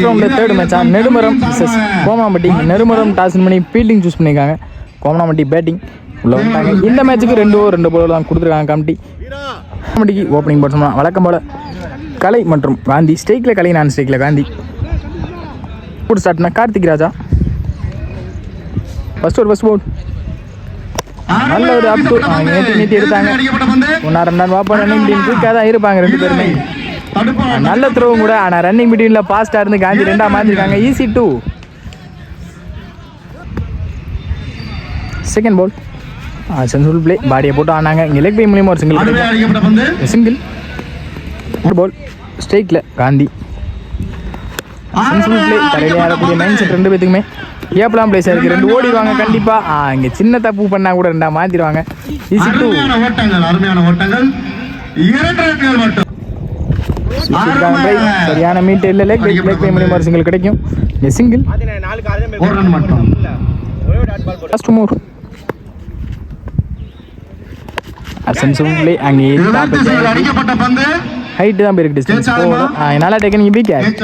First ரவுண்டில் third மேட்சா Nedumaram கோமனாம்பட்டி. Nedumaram toss பண்ணி ஃபீல்டிங் சூஸ் பண்ணியிருக்காங்க. கோமனாம்பட்டி பேட்டிங் உள்ள வந்துட்டாங்க. இந்த மேட்சுக்கு 2 ball தான் கொடுத்துருக்காங்க கமிட்டி. கமிட்டிக்கு ஓப்பனிங் போட்டோம்னா வழக்கம் போல் கலை மற்றும் காந்தி. ஸ்ட்ரைக்கில் கலை, நான் ஸ்ட்ரைக்கில் காந்தி. போட்டு ஸ்டார்ட்னா கார்த்திக் ராஜா. ஃபர்ஸ்ட் போல் நல்ல ஒரு அப் டு நீட்டி எடுத்தாங்க. 1-2 பார்ப்போம். ரன்னிங் பிட்வீன் குயிக்காக தான் இருப்பாங்க 2 பேருமே. நல்ல த்ரோவும் கூட. ஆனால் ரன்னிங் பிட்வீனில் ஃபாஸ்ட்டாக இருந்து காந்தி 2 மாற்றிருக்காங்க. Easy 2. Second ball sensible play. பாடியை போட்டு ஆனாங்க. இங்கே லெக் பை மூலியமாக ஒரு சிங்கிள் பால். ஸ்ட்ரைக்கில் காந்தி. Sensible play. தரையிலே ஆடக்கூடிய மைண்ட் செட் 2 பேத்துக்குமே ஏப்லாம் பிளேஸ் இருக்குது. 2 ஓடிடுவாங்க கண்டிப்பாக. இங்கே சின்ன தப்பு பண்ணால் கூட 2 மாற்றிடுவாங்க. ஈஸி 2. சரியான மீட் இல்லை. லெக் பை மூலியமாக ஒரு சிங்கிள் கிடைக்கும். Single first move. Sensible play. அங்கே ஹைட்டு தான் போயிருக்கு. டிஸ்டன்ஸ் நல்லா taken be catch.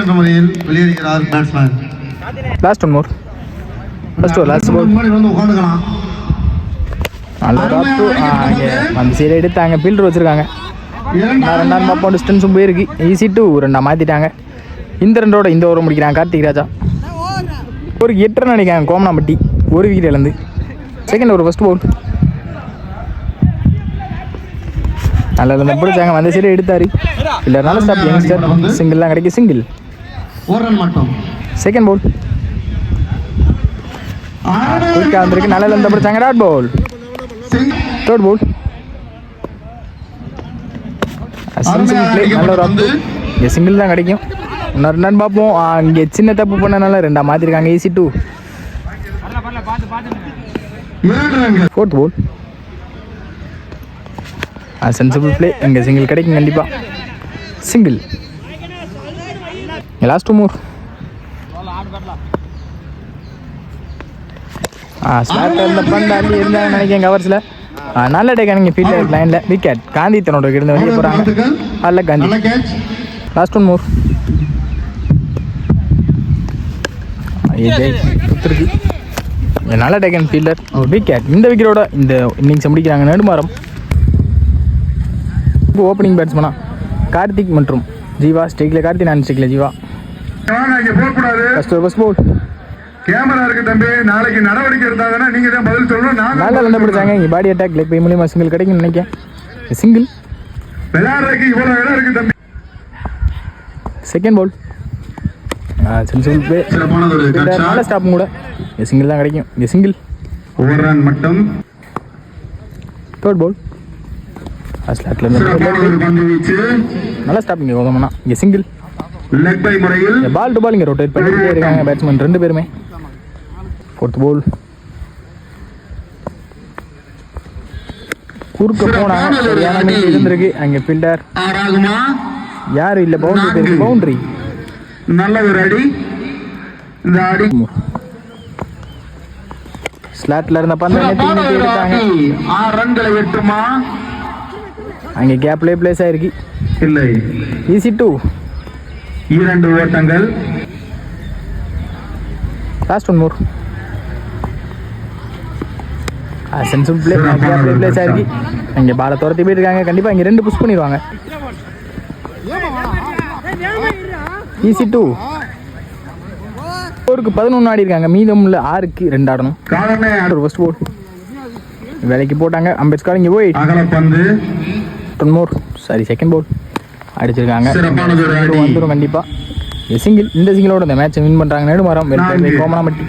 Last 1 more. First last ball நல்ல டாப். அந்த சைடு எடுத்தாங்க. ஃபீல்டர் வச்சுருக்காங்க. 2 பார்ப்போம். டிஸ்டன்ஸும் போயிருக்கு. ஈஸி 2. 2 மாற்றிட்டாங்க. இந்த 2 இந்த ஓவர் முடிக்கிறாங்க கார்த்திக் ராஜா. ஒரு 8 ரன் அடிக்காங்க கோமனாம்பட்டி. 1 விக்கெட் இழந்து. செகண்ட் ஓவர் ஃபர்ஸ்ட் பால் நல்லா இருந்த பிடிச்சாங்க. அந்த சைடு எடுத்தார். இல்லை நல்ல ஸ்டாப். யங்ஸ்டர் சிங்கிள்லாம் கிடைக்கும். சிங்கிள் செகண்ட் பால் குயிக்காக வந்திருக்கு. நல்லா இருந்த பிடிச்சாங்க. Dot ball. தேர்ட் பால் நல்ல ஒரு அப். இங்கே சிங்கிள் தான் கிடைக்கும். இன்னும் 2 ரன் பார்ப்போம். இங்கே சின்ன தப்பு பண்ணனால 2 மாற்றிருக்காங்க. Easy 2. Fourth ball sensible play. இங்கே சிங்கிள் கிடைக்கும் கண்டிப்பாக. Single last 2 more. ஸ்லாட்டில் இருந்த பந்து அள்ளி இருந்தாங்கன்னு நினைக்கிறேன் கவர்ஸில். நல்ல டேக்கானுங்க ஃபீல்டர் லைனில். விக்கெட். காந்தி தன்னோட இருந்து வெளியே போகிறாங்க. அல்ல காந்தி. Last 1 more. கொடுத்துருக்கு. நல்ல டேக்கன் ஃபீல்டர். விக்கெட். இந்த விக்கெட்டோட இந்த இன்னிங்ஸை முடிக்கிறாங்க நெடுமரம். ஓப்பனிங் பேட்ஸ்மனா கார்த்திக் மற்றும் ஜீவா. ஸ்ட்ரைக்கில் கார்த்திக், நான் ஸ்ட்ரைக்கில் ஜீவா. ஃபர்ஸ்ட் பால் கேமரா இருக்கு தம்பி. நாளைக்கு நடவடிக்கை எடுத்தாங்கன்னா நீங்க தான் பதில் சொல்லணும். நல்லா லண்ட பிடிச்சாங்க. இங்கே பாடி அட்டாக் லெக் பை மூலியமா சிங்கிள் கிடைக்கும்னு நினைக்கிறேன். சிங்கிள் விளையாடுறதுக்கு இவ்வளவு இடம் இருக்கு தம்பி. Second ball sensible play. நல்ல ஸ்டாப்பும் கூட. சிங்கிள் தான் கிடைக்கும். இங்கே சிங்கிள் 1 ரன் மட்டும். தேர்ட் பால் ஸ்லாட்ல இருந்து நல்ல ஸ்டாப்பிங் கோதமனா. இங்கே சிங்கிள் லெக் பை முறையில் பால் டு பால் இங்கே ரொட்டேட் பண்ணிட்டே இருக்காங்க பேட்ஸ்மேன் 2 பேருமே. ஃபோர்த் பால் குறுக்க போனாங்க. சரியான மீட் இருந்திருக்கு. அங்கே ஃபீல்டர் யாரும் இல்லை. Boundary boundary. நல்ல ஒரு அடி. இந்த அடி ஸ்லாட்ல இருந்த பந்து எடுத்தாங்க. 6 ரன்களை வெட்டுமா. அங்கே கேப்லேயே பிளேஸ் ஆயிருக்கு. இல்லை. ஈஸி 2. 2 ஓட்டங்கள். Last 1 more. Sensible play. கேப்லேயே பிளேஸ் ஆயிருக்கு. அங்கே பாலை துரத்தி போயிருக்காங்க. கண்டிப்பாக இங்கே 2 புஷ் பண்ணிடுவாங்க. ஈஸி 2. 4க்கு 11 ஆடி இருக்காங்க. மீதம் உள்ள 6க்கு 2 ஆடணும். ஃபர்ஸ்ட் பால் வேலைக்கு போட்டாங்க. அம்பேத்கர் இங்கே போய் அகலப்பந்து 1 more. சாரி செகண்ட் பால் அடிச்சிருக்காங்க. வந்துடும் கண்டிப்பாக. சிங்கிள். இந்த சிங்கிளோட இந்த மேட்சை வின் பண்ணுறாங்க நெடுமரம். கோமனாம்பட்டி.